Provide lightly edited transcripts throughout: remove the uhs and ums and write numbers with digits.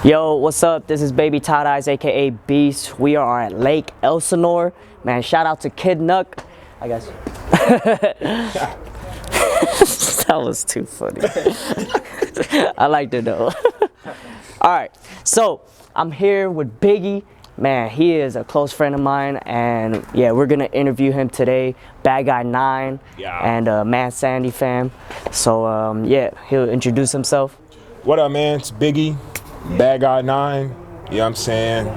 Yo, what's up? This is Baby Tight Eyez, aka Beast. We are at Lake Elsinore. Man, shout out to Kid Nuck, I guess. That was too funny. I liked it though. Alright, so I'm here with Biggie. Man, he is a close friend of mine, and yeah, we're gonna interview him today. BaddGuy 9 and Man Sandy fam. So yeah, he'll introduce himself. What up, man? It's Biggie, BaddGuy 9. You know what I'm saying?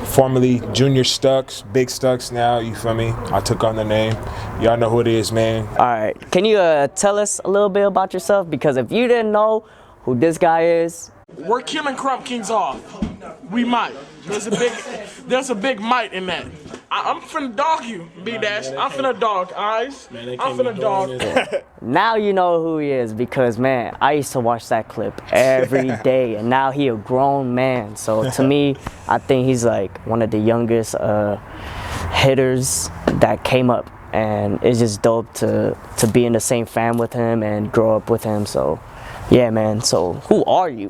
Formerly Junior Stuxx, Big Stuxx now, you feel me? I took on the name. Y'all know who it is, man. Alright, can you tell us a little bit about yourself? Because if you didn't know who this guy is, we're killing Krump Kings off. We might. There's a big might in that. I'm finna dog you, B-Dash. I'm finna dog Eyes. I'm finna dog. now you know who he is, because man, I used to watch that clip every day, and now he a grown man. So to me, I think he's like one of the youngest hitters that came up, and it's just dope to be in the same fam with him and grow up with him. So yeah, man. So who are you?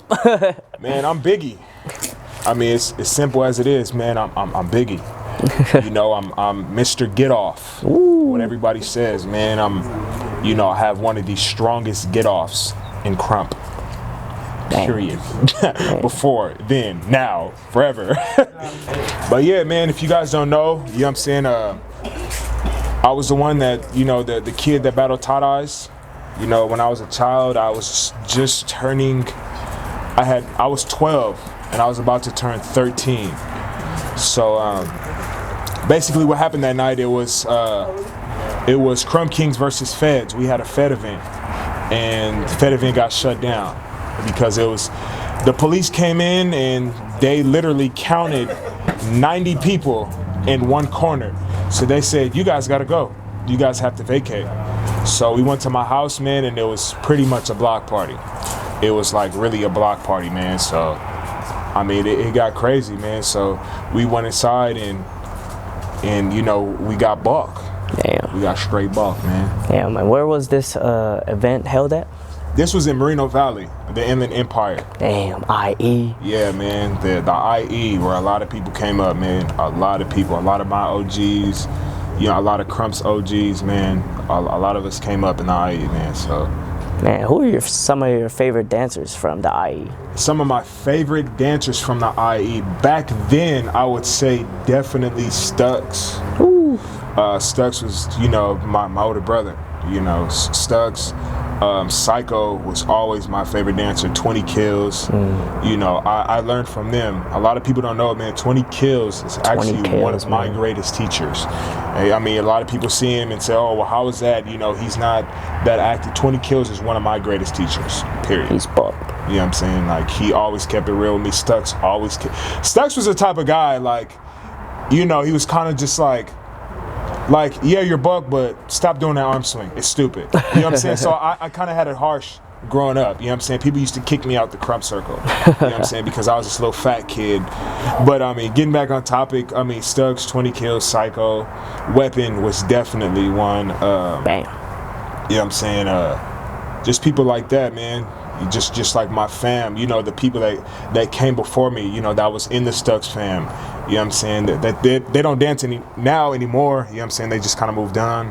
Man, I'm Biggie. I mean, it's as simple as it is, man. I'm Biggie. You know, I'm Mr. Get Off. Ooh. What everybody says, man. I have one of the strongest get offs in Krump. Period. Before, then, now, forever. But yeah, man, if you guys don't know, you know what I'm saying? I was the one that, the kid that battled Tight Eyez. You know, when I was a child, I was just turning. I was 12. And I was about to turn 13. So basically what happened that night, it was Krump Kings versus Feds. We had a Fed event, and the Fed event got shut down because the police came in and they literally counted 90 people in one corner. So they said, you guys gotta go. You guys have to vacate. So we went to my house, man, and it was pretty much a block party. It was like really a block party, man. So I mean, it got crazy, man. So we went inside and we got buck. Damn. We got straight buck, man. Damn, man. Where was this event held at? This was in Moreno Valley, the Inland Empire. Damn, IE. Yeah, man. The IE, where a lot of people came up, man. A lot of people, a lot of my OGs, a lot of Krump's OGs, man. A lot of us came up in the IE, man. So. Man, who are some of your favorite dancers from the IE? Some of my favorite dancers from the IE. Back then, I would say definitely Stuxx. Ooh. Stuxx was, my older brother. Stuxx. Psycho was always my favorite dancer. 20 Kills. I learned from them. A lot of people don't know it, man. 20 Kills is actually one of my greatest teachers. I mean, a lot of people see him and say, oh, well, how is that? He's not that active. 20 Kills is one of my greatest teachers, period. He's buck. You know what I'm saying? Like, he always kept it real with me. Stuxx was the type of guy, like, he was kind of just like, yeah, you're buck, but stop doing that arm swing. It's stupid. You know what I'm saying? So I kind of had it harsh growing up. You know what I'm saying? People used to kick me out the Krump circle. You know what I'm saying? Because I was this little fat kid. But, I mean, getting back on topic, I mean, Stuxx, 20 Kills, Psycho, Weapon was definitely one. Bam. You know what I'm saying? Just people like that, man. Just like my fam, the people that came before me, that was in the Stuxx fam. You know what I'm saying? That they don't dance now anymore. You know what I'm saying? They just kind of moved on.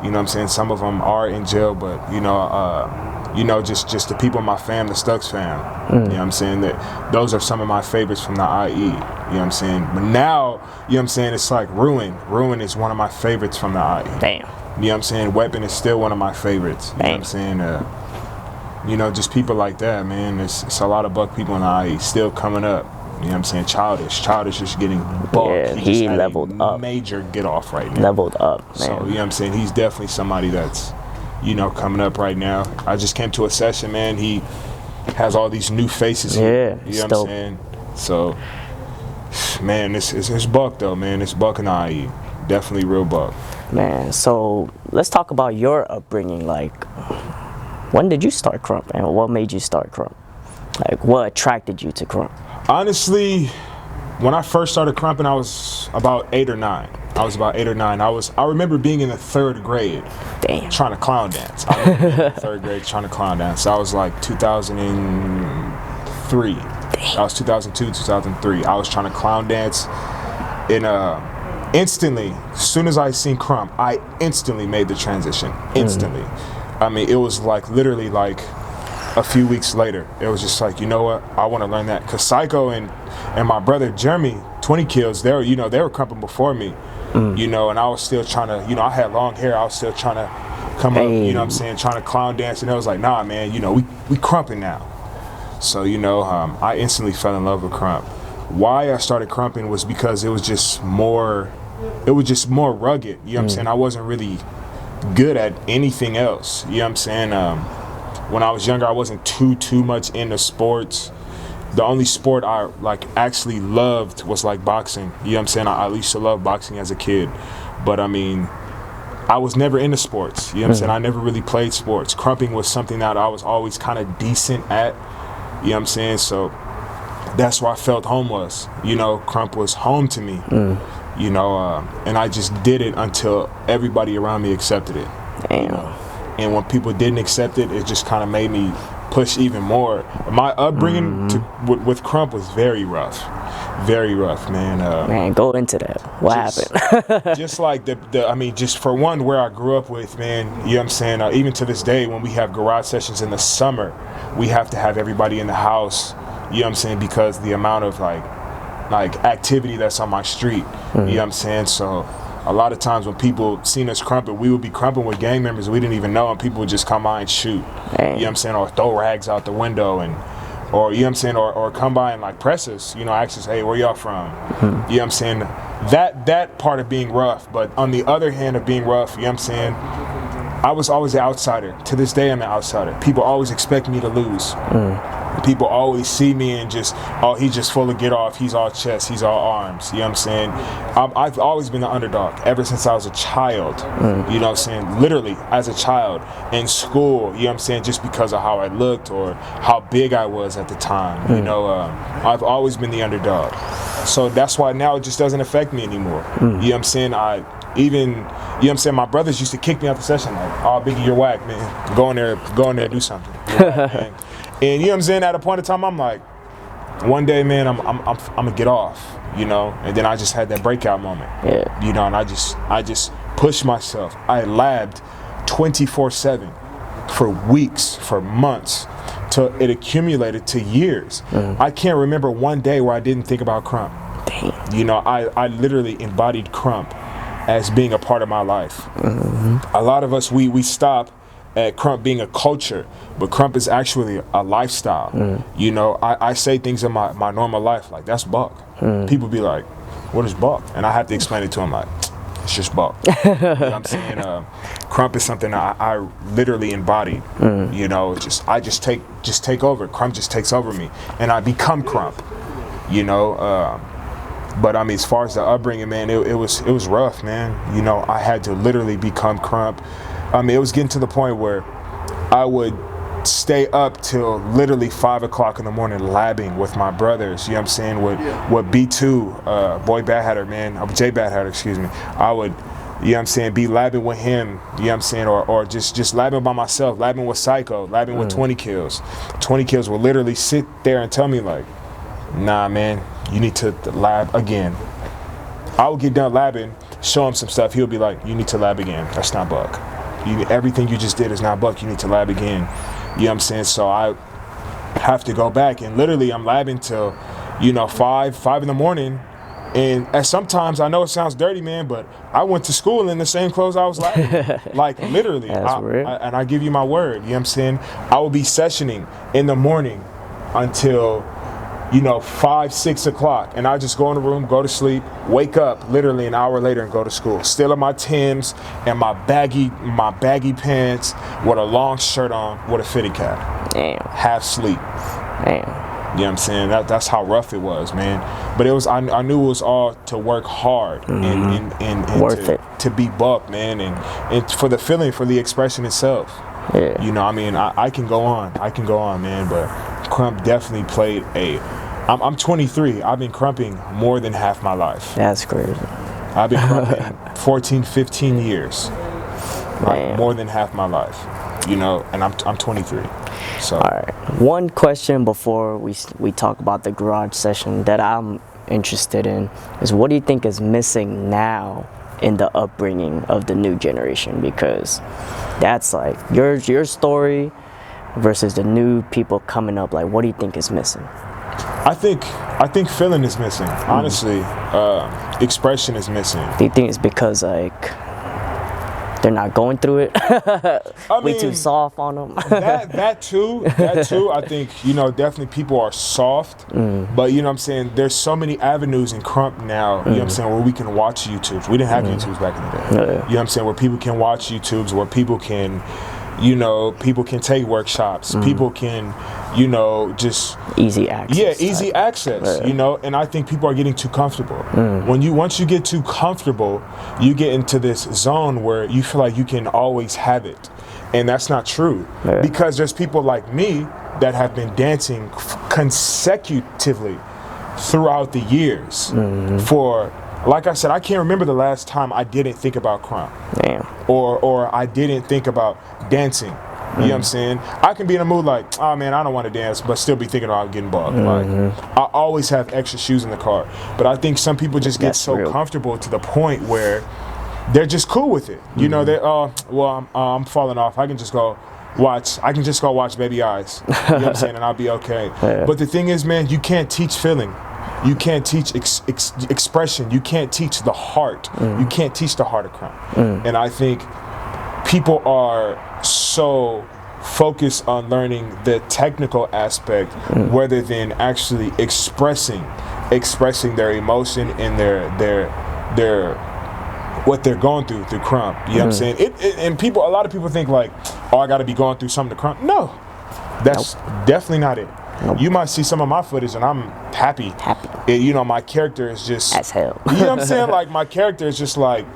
You know what I'm saying? Some of them are in jail, but just the people in my fam, the Stuxx fam. You know what I'm saying? That those are some of my favorites from the IE. You know what I'm saying? But now, you know what I'm saying? It's like Ruin. Ruin is one of my favorites from the IE. Damn. You know what I'm saying? Weapon is still one of my favorites. You know what I'm saying? Just people like that, man. It's a lot of buck people in the IE still coming up. You know what I'm saying? Childish is getting buck. Yeah, he leveled up. Major get off right now. Leveled up, man. So, you know what I'm saying? He's definitely somebody that's, coming up right now. I just came to a session, man. He has all these new faces here. You know what I'm saying? So, man, it's buck though, man. It's buck in the IE. Definitely real buck. Man, so let's talk about your upbringing. Like, when did you start Krump, and what made you start Krump? Like, what attracted you to Krump? Honestly, when I first started crumping, I was about 8 or 9. I remember being in the 3rd grade. Damn. Trying to clown dance. I remember being in the 3rd grade trying to clown dance. I was like 2003. That was 2002, 2003. I was trying to clown dance. And instantly, as soon as I seen Krump, I instantly made the transition. Instantly. I mean, it was like literally like a few weeks later. It was just like, you know what? I want to learn that. Because Psycho and my brother Jeremy, 20 Kills, they were crumping before me. You know, and I was still trying to, you know, I had long hair. I was still trying to come up, you know what I'm saying, trying to clown dance. And I was like, nah, man, you know, we crumping now. So, you know, I instantly fell in love with Krump. Why I started crumping was because it was just more rugged. You know what I'm saying? I wasn't really good at anything else. You know what I'm saying? When I was younger, I wasn't too much into sports. The only sport I like actually loved was like boxing. You know what I'm saying? I used to love boxing as a kid. But I mean, I was never into sports. You know what I'm saying? I never really played sports. Crumping was something that I was always kind of decent at. You know what I'm saying? So that's where I felt home was. You know, Krump was home to me. You know, and I just did it until everybody around me accepted it. Damn. You know? And when people didn't accept it, it just kind of made me push even more. My upbringing with Krump was very rough, man. Man, go into that. What happened? Just like I mean, just for one, where I grew up with, man. You know what I'm saying? Even to this day, when we have garage sessions in the summer, we have to have everybody in the house. You know what I'm saying? Because the amount of like activity that's on my street. You know what I'm saying? So a lot of times when people seen us crumping, we would be crumping with gang members we didn't even know, and people would just come by and shoot. Dang. You know what I'm saying? Or throw rags out the window, or you know what I'm saying? Or come by and like press us, you know, ask us, hey, where y'all from? You know what I'm saying? That part of being rough. But on the other hand of being rough, you know what I'm saying? I was always an outsider. To this day, I'm an outsider. People always expect me to lose. People always see me and just, oh, he's just full of get off. He's all chest. He's all arms. You know what I'm saying? I've always been the underdog ever since I was a child. You know what I'm saying? Literally, as a child in school, you know what I'm saying? Just because of how I looked or how big I was at the time. You know, I've always been the underdog. So that's why now it just doesn't affect me anymore. You know what I'm saying? You know what I'm saying? My brothers used to kick me out the session like, oh, Biggie, you're whack, man. Go in there, do something. You're whack, man. And you know what I'm saying? At a point in time, I'm like, one day, man, I'm gonna get off, you know. And then I just had that breakout moment, you know. And I just pushed myself. I labbed 24/7 for weeks, for months, till it accumulated to years. I can't remember one day where I didn't think about Krump. Damn. You know, I literally embodied Krump as being a part of my life. A lot of us, we stop at Krump being a culture, but Krump is actually a lifestyle. You know, I say things in my normal life like, that's buck. People be like, what is buck? And I have to explain it to them like, it's just buck. You know what I'm saying? Krump is something I literally embody. You know, I just take over. Krump just takes over me, and I become Krump. You know, but I mean, as far as the upbringing, man, it was rough, man. You know, I had to literally become Krump. I mean, it was getting to the point where I would stay up till literally 5 o'clock in the morning labbing with my brothers, you know what I'm saying, with B2, Boy Bad Hatter, man, J Bad Hatter, excuse me. I would, you know what I'm saying, be labbing with him, you know what I'm saying, or just labbing by myself, labbing with Psycho, labbing with 20 Kills. 20 Kills will literally sit there and tell me like, nah, man, you need to lab again. I would get done labbing, show him some stuff, he'll be like, you need to lab again, that's not buck. Everything you just did is not buck, you need to lab again. You know what I'm saying? So I have to go back, and literally I'm labbing till, you know, 5 in the morning. And sometimes, I know it sounds dirty, man, but I went to school in the same clothes I was labbing. Like literally. That's real. And I give you my word, you know what I'm saying? I will be sessioning in the morning until, you know, 5, 6 o'clock, and I just go in the room, go to sleep, wake up literally an hour later and go to school. Still in my Timbs and my baggy pants with a long shirt on with a fitted cap. Damn. Half sleep. Damn. You know what I'm saying? That's how rough it was, man. But it was, I knew it was all to work hard and worth it to be buck, man, and for the feeling, for the expression itself. Yeah. You know, I mean, I can go on, man, but Krump definitely played a I'm 23. I've been crumping more than half my life. That's crazy. I've been crumping 14, 15 years. Like more than half my life. You know, and I'm 23. So. All right. One question before we talk about the garage session that I'm interested in is, what do you think is missing now in the upbringing of the new generation? Because that's like your story versus the new people coming up. Like, what do you think is missing? I think feeling is missing. Honestly, expression is missing. Do you think it's because like they're not going through it? We too soft on them. that too. I think, you know, definitely people are soft, but you know what I'm saying, there's so many avenues in Krump now, you know what I'm saying, where we can watch YouTubes. We didn't have YouTubes back in the day. You know what I'm saying, where people can watch YouTubes, where people can, you know, people can take workshops, people can, you know, just easy access. Yeah, easy access, you know, and I think people are getting too comfortable. Once you get too comfortable, you get into this zone where you feel like you can always have it. And that's not true, because there's people like me that have been dancing consecutively throughout the years for, like I said, I can't remember the last time I didn't think about Krump. Damn. Or I didn't think about dancing. You know what I'm saying? I can be in a mood like, oh man, I don't want to dance, but still be thinking about getting bugged. Like, I always have extra shoes in the car. But I think some people just get so comfortable to the point where they're just cool with it. You know, they well, I'm falling off. I can just go watch Baby Eyez. You know what I'm saying? And I'll be okay. But the thing is, man, you can't teach feeling. You can't teach expression. You can't teach the heart. You can't teach the heart of Krump. And I think people are so focused on learning the technical aspect rather than actually expressing their emotion and their what they're going through Krump. You know what I'm saying? And a lot of people think like, oh, I got to be going through something to Krump. No, that's definitely not it. You might see some of my footage and I'm happy. You know, my character is just as hell. You know what I'm saying? Like, my character is just like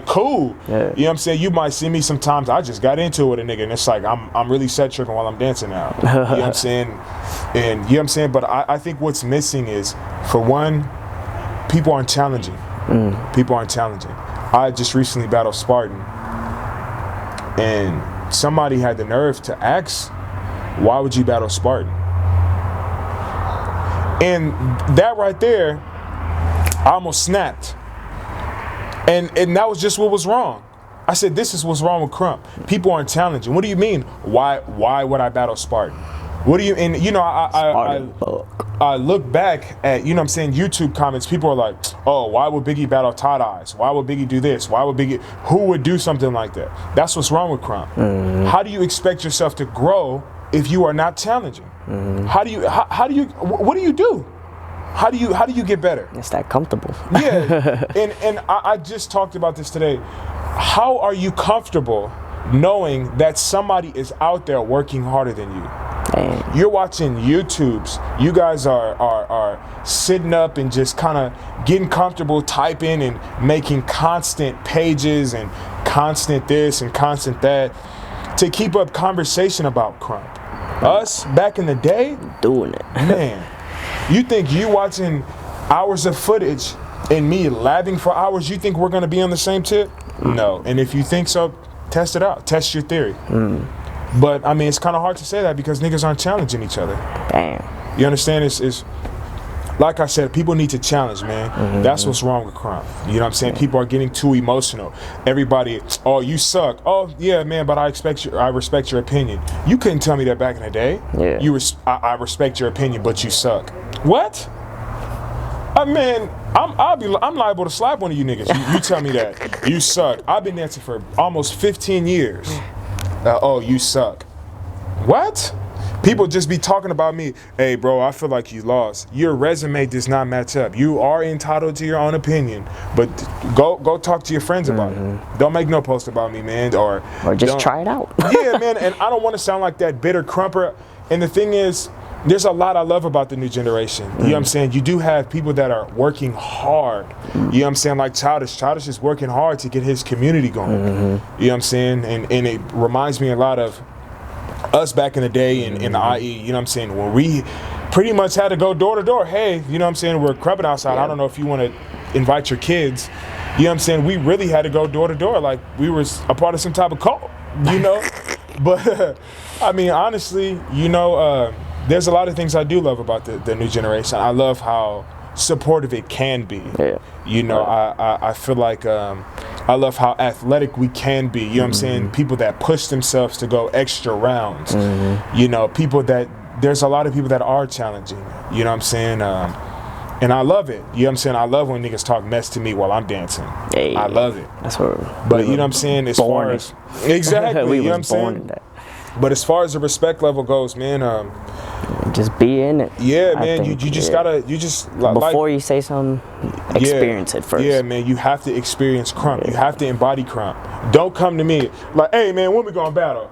cool. You know what I'm saying? You might see me sometimes, I just got into it with a nigga and it's like I'm really set tripping while I'm dancing now. You know what I'm saying? And you know what I'm saying? But I think what's missing is, for one, people aren't challenging. People aren't challenging. I just recently battled Spartan, and somebody had the nerve to ask, why would you battle Spartan? And that right there, I almost snapped. And that was just what was wrong. I said, this is what's wrong with Krump. People aren't challenging. What do you mean? Why would I battle Spartan? What do you, and you know, I look back at, you know what I'm saying, YouTube comments, people are like, oh, why would Biggie battle Tight Eyez? Why would Biggie do this? Why would Biggie, who would do something like that? That's what's wrong with Krump. How do you expect yourself to grow if you are not challenging? What do you do? How do you get better? It's that comfortable. Yeah, and I just talked about this today. How are you comfortable knowing that somebody is out there working harder than you? Dang. You're watching YouTubes. You guys are sitting up and just kind of getting comfortable typing and making constant pages and constant this and constant that to keep up conversation about Krump. Us back in the day, doing it, man. You think you watching hours of footage and me labbing for hours, you think we're gonna be on the same tip? No. And if you think so, test it out. Test your theory. But I mean, it's kind of hard to say that because niggas aren't challenging each other. Damn. You understand? It's like I said, people need to challenge, man. That's what's wrong with Krump. You know what I'm saying? People are getting too emotional. Everybody, oh, you suck. Oh, yeah, man, but I respect your opinion. You couldn't tell me that back in the day. Yeah. I respect your opinion, but you suck. What? Man, I'm liable to slap one of you niggas. You tell me that. You suck. I've been dancing for almost 15 years. Oh, you suck. What? People just be talking about me. Hey, bro, I feel like you lost. Your resume does not match up. You are entitled to your own opinion, but go talk to your friends about it. Don't make no post about me, man, or just try it out. Yeah, man, and I don't want to sound like that bitter Krumper. And the thing is, there's a lot I love about the new generation. You know what I'm saying? You do have people that are working hard. You know what I'm saying? Like Childish. Childish is working hard to get his community going. You know what I'm saying? And it reminds me a lot of us back in the day in the IE, you know what I'm saying, when we pretty much had to go door to door. Hey, you know what I'm saying? We're crubbing outside. I don't know if you want to invite your kids. You know what I'm saying? We really had to go door to door like we were a part of some type of cult, you know? But, I mean, honestly, you know, there's a lot of things I do love about the new generation. I love how supportive it can be. Yeah. You know, I feel like I love how athletic we can be. You know what I'm saying? People that push themselves to go extra rounds. You know, there's a lot of people that are challenging. You know what I'm saying? And I love it. You know what I'm saying? I love when niggas talk mess to me while I'm dancing. Hey, I love it. That's what. But you know what I'm saying? As far as exactly, we you know what I'm was born saying? in that. But as far as the respect level goes, man, just be in it. Yeah, man. You just gotta before you say something, experience it first. Yeah, man. You have to experience Krump. You have to embody Krump. Don't come to me like, hey, man, when we gonna battle?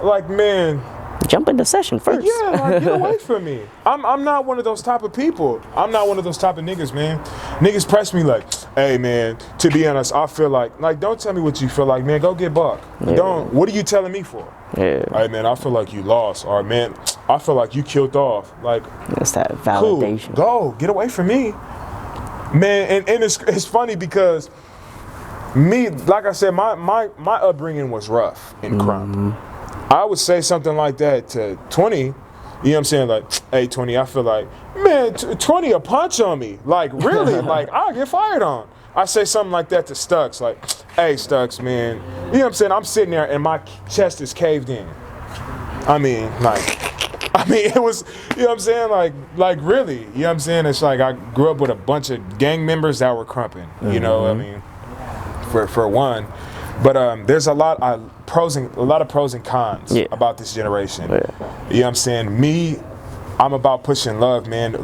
Like, man. Jump into session first. Yeah, like, get away from me. I'm not one of those type of people. I'm not one of those type of niggas, man. Niggas press me like, hey, man, to be honest, I feel like, don't tell me what you feel like, man. Go get buck. Don't. What are you telling me for? Yeah. Hey, man, I feel like you lost. Or, man, I feel like you killed off. Like, that's that validation. Cool. Go. Get away from me. Man, and it's funny because me, like I said, my upbringing was rough in Krump. I would say something like that to 20, you know what I'm saying? Like, hey, 20, I feel like, man, 20 a punch on me. Like, really? Like, I'll get fired on. I say something like that to Stuxx, like, hey, Stuxx, man. You know what I'm saying? I'm sitting there and my chest is caved in. I mean, it was, you know what I'm saying? Like really, you know what I'm saying? It's like I grew up with a bunch of gang members that were crumping, you know, I mean, for one. But there's a lot of pros and cons about this generation. You know what I'm saying? Me, I'm about pushing love, man,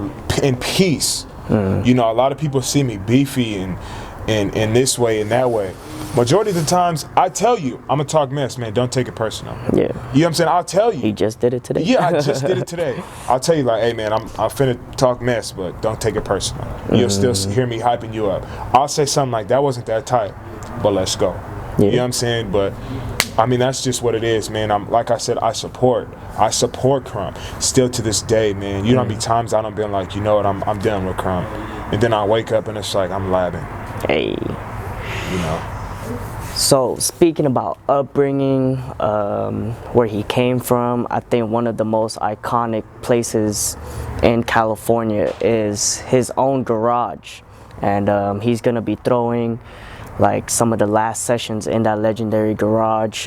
and peace. You know, a lot of people see me beefy and this way and that way. Majority of the times, I tell you, I'm gonna talk mess, man. Don't take it personal. Yeah. You know what I'm saying? I'll tell you. He just did it today. Yeah, I just did it today. I'll tell you, like, hey, man, I'm finna talk mess, but don't take it personal. You'll still hear me hyping you up. I'll say something like, that wasn't that tight, but let's go. You know what I'm saying? But I mean, that's just what it is, man. Like I said, I support Krump still to this day, man. You know how many times I done been like, you know what, I'm done with Krump, and then I wake up and it's like I'm labbing. Hey, you know. So speaking about upbringing, where he came from, I think one of the most iconic places in California is his own garage, and he's gonna be throwing like some of the last sessions in that legendary garage.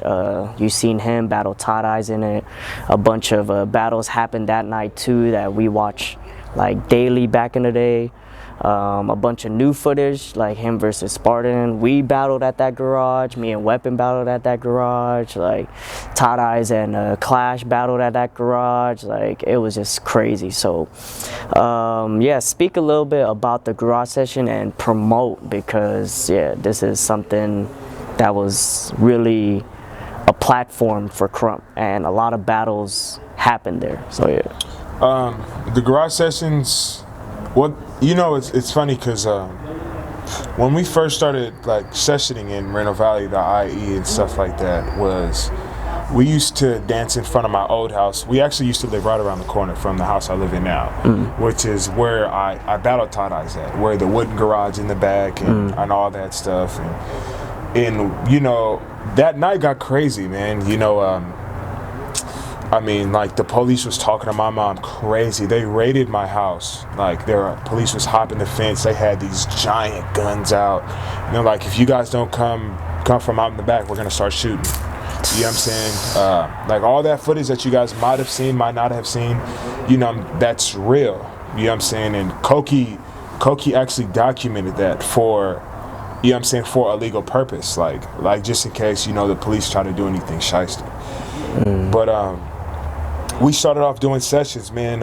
You seen him battle Tight Eyez in it. A bunch of battles happened that night too that we watched like daily back in the day. A bunch of new footage like him versus Spartan. We battled at that garage. Me and Weapon battled at that garage. Like Tight Eyez and Clash battled at that garage. Like it was just crazy. So yeah, speak a little bit about the garage session and promote, because this is something that was really a platform for Krump, and a lot of battles happened there. So the garage sessions, well, you know, it's funny because when we first started like sessioning in Moreno Valley, the IE and stuff like that, was we used to dance in front of my old house. We actually used to live right around the corner from the house I live in now, which is where I battled Tight Eyez at, where the wooden garage in the back and all that stuff. And you know, that night got crazy, man. You know, I mean, like, the police was talking to my mom crazy. They raided my house. Like, police was hopping the fence. They had these giant guns out. And they're like, if you guys don't come from out in the back, we're gonna start shooting. You know what I'm saying? Like, all that footage that you guys might have seen, might not have seen, you know, that's real. You know what I'm saying? And Koki actually documented that for, you know what I'm saying, for a legal purpose. Like just in case, you know, the police try to do anything shiesty. But we started off doing sessions, man.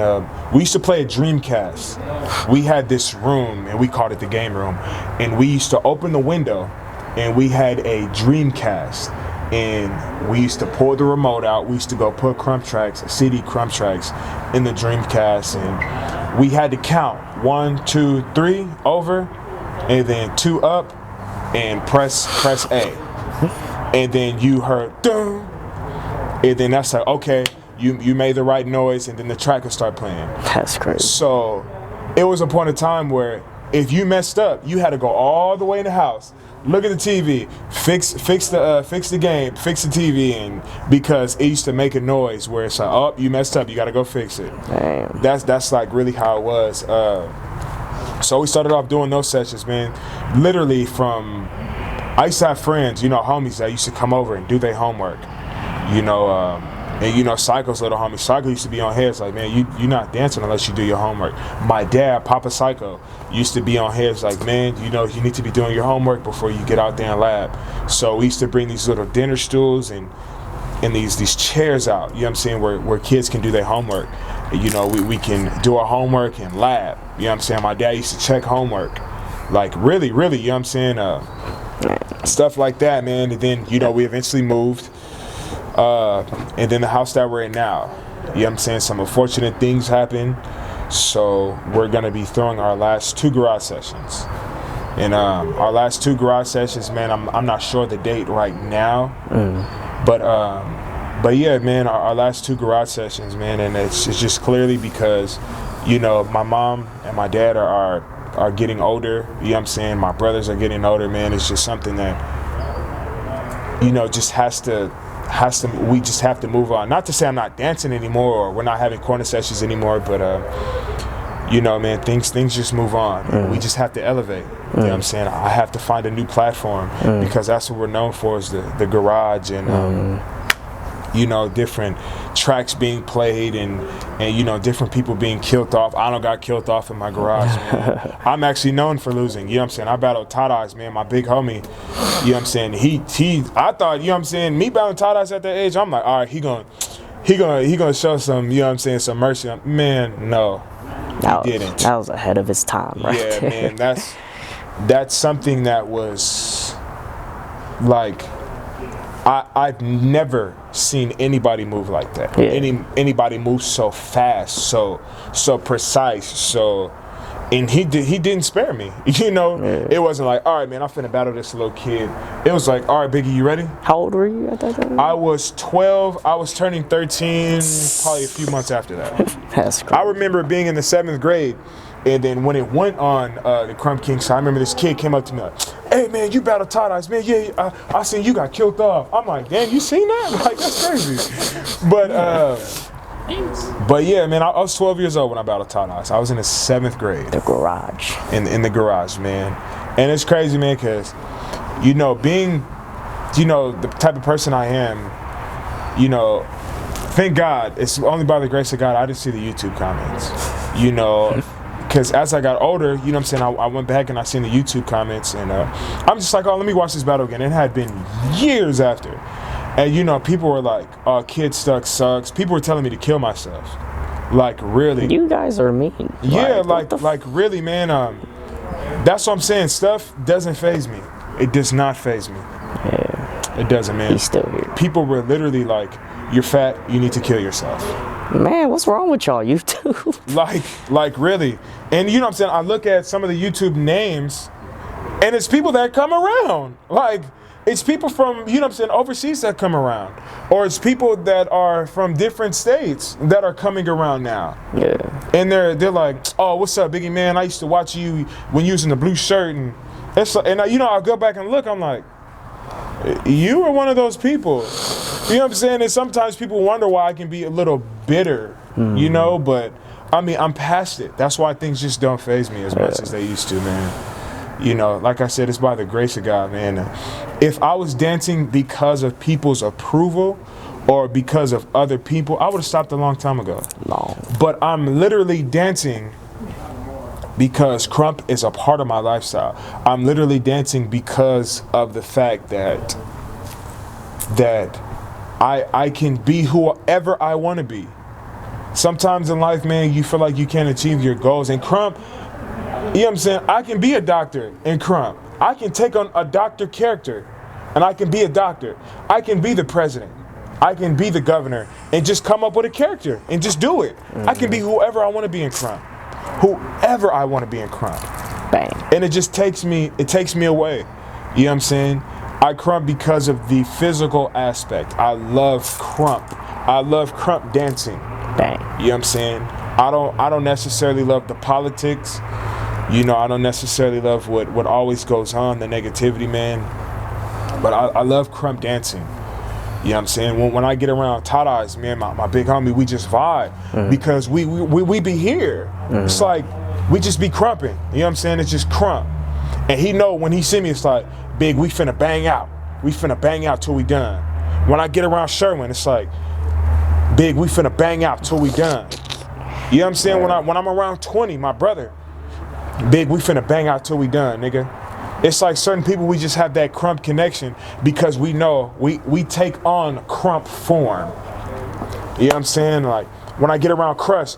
We used to play a Dreamcast. We had this room, and we called it the game room. And we used to open the window, and we had a Dreamcast. And we used to pull the remote out. We used to go put Krump tracks, CD Krump tracks, in the Dreamcast. And we had to count 1, 2, 3 over, and then 2 up, and press A. And then you heard, dun. And then that's like, okay, you made the right noise, and then the track would start playing. That's crazy. So it was a point of time where if you messed up, you had to go all the way in the house, look at the TV, fix the game, fix the TV, and because it used to make a noise where it's like, oh, you messed up, you got to go fix it. Damn. That's like really how it was. So we started off doing those sessions, man. Literally from, I used to have friends, you know, homies that used to come over and do their homework, you know. And you know, Psycho's little homie, Psycho used to be on heads like, man, you're not dancing unless you do your homework. My dad, Papa Psycho, used to be on heads like, man, you know, you need to be doing your homework before you get out there and lab. So we used to bring these little dinner stools and these chairs out, you know what I'm saying, where kids can do their homework. You know, we can do our homework and lab, you know what I'm saying. My dad used to check homework, like really, you know what I'm saying, stuff like that, man. And then, you know, we eventually moved. And then the house that we're in now, you know what I'm saying, some unfortunate things happen, so we're gonna be throwing our last 2 garage sessions. And our last 2 garage sessions, man, I'm not sure the date right now, but yeah, man, our last 2 garage sessions, man, and it's just clearly because, you know, my mom and my dad are getting older, you know what I'm saying, my brothers are getting older, man. It's just something that, you know, just we just have to move on. Not to say I'm not dancing anymore or we're not having corner sessions anymore, but you know, man, things just move on. We just have to elevate. You know what I'm saying? I have to find a new platform because that's what we're known for, is the garage and you know, different tracks being played and you know, different people being killed off. I don't got killed off in my garage, man. I'm actually known for losing, you know what I'm saying? I battled Tight Eyez, man, my big homie, you know what I'm saying? I thought, you know what I'm saying, me battling Tight Eyez at that age, I'm like, all right, he gonna show some, you know what I'm saying, some mercy. Man, no, he didn't. That was ahead of his time, right? Yeah, man, that's something that was like, I've never seen anybody move like that. Yeah. Anybody move so fast, so precise, and he didn't spare me. You know, It wasn't like, all right, man, I'm finna battle this little kid. It was like, all right, Biggie, you ready? How old were you at that time? I was 12. I was turning 13, probably a few months after that. That's crazy. I remember being in the 7th grade. And then when it went on the Krump King, so I remember this kid came up to me like, hey, man, you battled Tight Eyez, man. Yeah, I seen you got killed off. I'm like, damn, you seen that? Like, that's crazy. But yeah, man, I was 12 years old when I battled Tight Eyez. I was in the 7th grade. The garage. In the garage, man. And it's crazy, man, because, you know, being, you know, the type of person I am, you know, thank God, it's only by the grace of God I didn't see the YouTube comments, you know. Because as I got older, you know what I'm saying, I went back and I seen the YouTube comments, and I'm just like, oh, let me watch this battle again. It had been years after. And, you know, people were like, oh, Kid Stuxx sucks. People were telling me to kill myself. Like, really. You guys are mean. Yeah, like really, man. That's what I'm saying. Stuff doesn't faze me. It does not faze me. Yeah. It doesn't, man. He's still here. People were literally like, you're fat, you need to kill yourself. Man, what's wrong with y'all? You too. Like really. And you know what I'm saying? I look at some of the YouTube names, and it's people that come around. Like, it's people from, you know what I'm saying, overseas that come around. Or it's people that are from different states that are coming around now. Yeah. And they're like, oh, what's up, Biggie, man? I used to watch you when you was in the blue shirt. And it's like, and you know, I'll go back and look, I'm like, you were one of those people. You know what I'm saying? And sometimes people wonder why I can be a little bitter, you know, but I mean, I'm past it. That's why things just don't faze me as much as they used to, man. You know, like I said, it's by the grace of God, man. If I was dancing because of people's approval or because of other people, I would have stopped a long time ago. But I'm literally dancing because Krump is a part of my lifestyle. I'm literally dancing because of the fact that I can be whoever I want to be. Sometimes in life, man, you feel like you can't achieve your goals. And Krump, you know what I'm saying? I can be a doctor in Krump. I can take on a doctor character, and I can be a doctor. I can be the president. I can be the governor, and just come up with a character and just do it. I can be whoever I want to be in Krump. Whoever I want to be in Krump. Bang. And it just takes me away. You know what I'm saying? I Krump because of the physical aspect. I love Krump I love Krump dancing. Bang. You know what I'm saying? I don't necessarily love the politics. You know, I don't necessarily love what always goes on, the negativity, man. But I love Krump dancing. You know what I'm saying? When I get around Tight Eyez, man, my big homie, we just vibe. Because we be here. It's like, we just be crumping. You know what I'm saying? It's just Krump. And he know when he see me, it's like, Big, we finna bang out. We finna bang out till we done. When I get around Sherwin, it's like, Big, we finna bang out till we done. You know what I'm saying? When I'm around 20, my brother, Big, we finna bang out till we done, nigga. It's like certain people, we just have that Krump connection because we know we take on Krump form. You know what I'm saying? Like, when I get around Crush,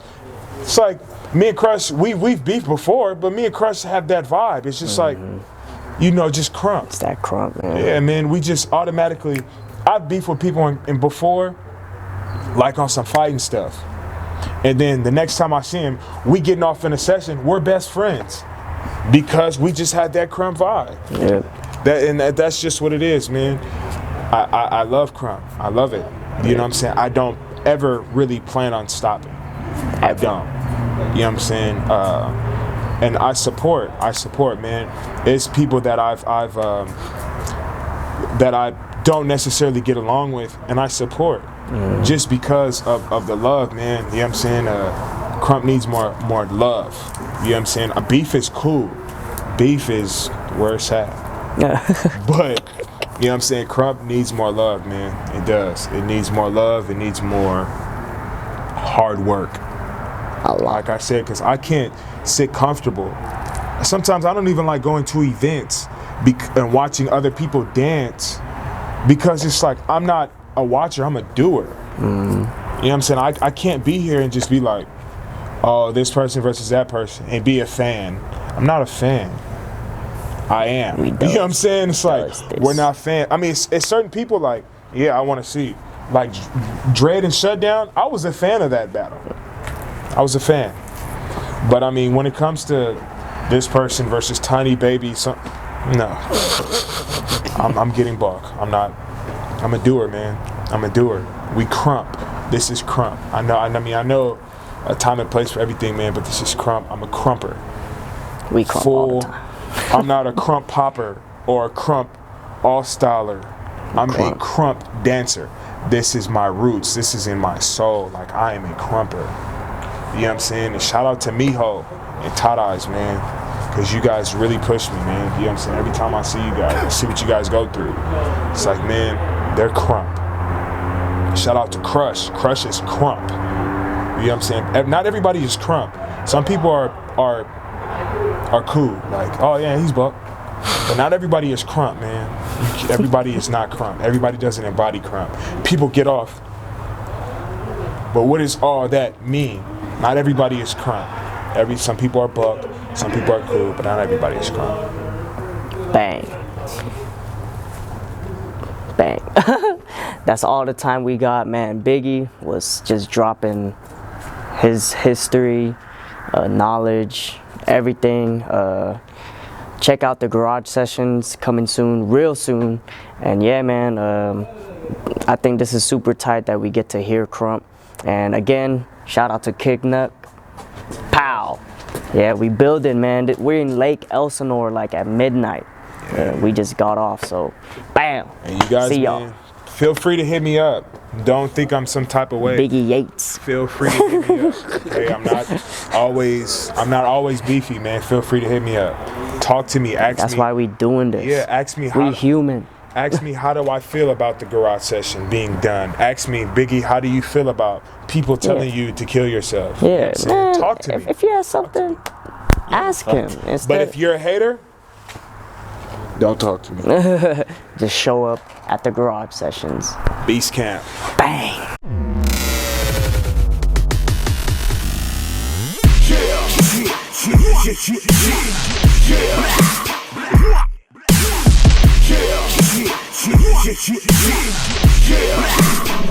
it's like, me and Crush, we've beefed before, but me and Crush have that vibe. It's just like, you know, just Krump. It's that Krump, man. Yeah, man, we just automatically, I've beefed with people in before, like on some fighting stuff. And then the next time I see him, we getting off in a session, we're best friends. Because we just had that Krump vibe. Yeah. That's just what it is, man. I love Krump. I love it. You know what I'm saying? I don't ever really plan on stopping. I don't. You know what I'm saying? And I support, man. It's people that that I don't necessarily get along with, and I support. Just because of the love, man. You know what I'm saying? Krump needs more love. You know what I'm saying? Beef is cool. Beef is where it's at. But, you know what I'm saying? Krump needs more love, man. It does. It needs more love. It needs more hard work. Like I said, because I can't sit comfortable. Sometimes I don't even like going to events and watching other people dance because it's like, I'm not a watcher, I'm a doer. You know what I'm saying? I can't be here and just be like, oh, this person versus that person, and be a fan. I'm not a fan. I am. You know what I'm saying? It's like, we're not fans. I mean, it's certain people like, yeah, I want to see. Like, Dread and Shutdown, I was a fan of that battle. I was a fan. But, I mean, when it comes to this person versus Tiny Baby, no. I'm getting bulk. I'm not. I'm a doer, man. I'm a doer. We Krump. This is Krump. I know a time and place for everything, man, but this is Krump. I'm a Krumper. We Krump all the time. I'm not a Krump popper or a Krump all-styler. I'm a Krump dancer. This is my roots. This is in my soul. Like, I am a Krumper. You know what I'm saying? And shout out to Miho and Tight Eyez, man, because you guys really push me, man. You know what I'm saying? Every time I see you guys, I see what you guys go through. It's like, man, they're Krump. Shout out to Crush. Crush is Krump. You know what I'm saying? Not everybody is Krump. Some people are cool. Like, oh yeah, he's buck. But not everybody is Krump, man. Everybody is not Krump. Everybody doesn't embody Krump. People get off. But what does all that mean? Not everybody is Krump. Some people are buck. Some people are cool, but not everybody is Krump. Bang. Bang. That's all the time we got, man. Biggie was just dropping his history, knowledge, everything. Check out the garage sessions coming soon, real soon. And yeah, man, I think this is super tight that we get to hear Krump. And again, shout out to Kicknut. Pow. Yeah, we building, man. We're in Lake Elsinore like at midnight. Yeah, we just got off, so bam. And you guys, see y'all. Man, feel free to hit me up. Don't think I'm some type of way. Biggie Yates. Feel free to hit me up. Okay, I'm not always beefy, man. Feel free to hit me up. Talk to me. That's why we doing this. Yeah, ask me how. We human. Ask me, how do I feel about the garage session being done? Ask me, Biggie, how do you feel about people telling you to kill yourself? Yeah, you know man. Talk to me. If you have something, ask him. But if you're a hater, don't talk to me. Just show up at the garage sessions. Beast Camp. Bang. Yeah.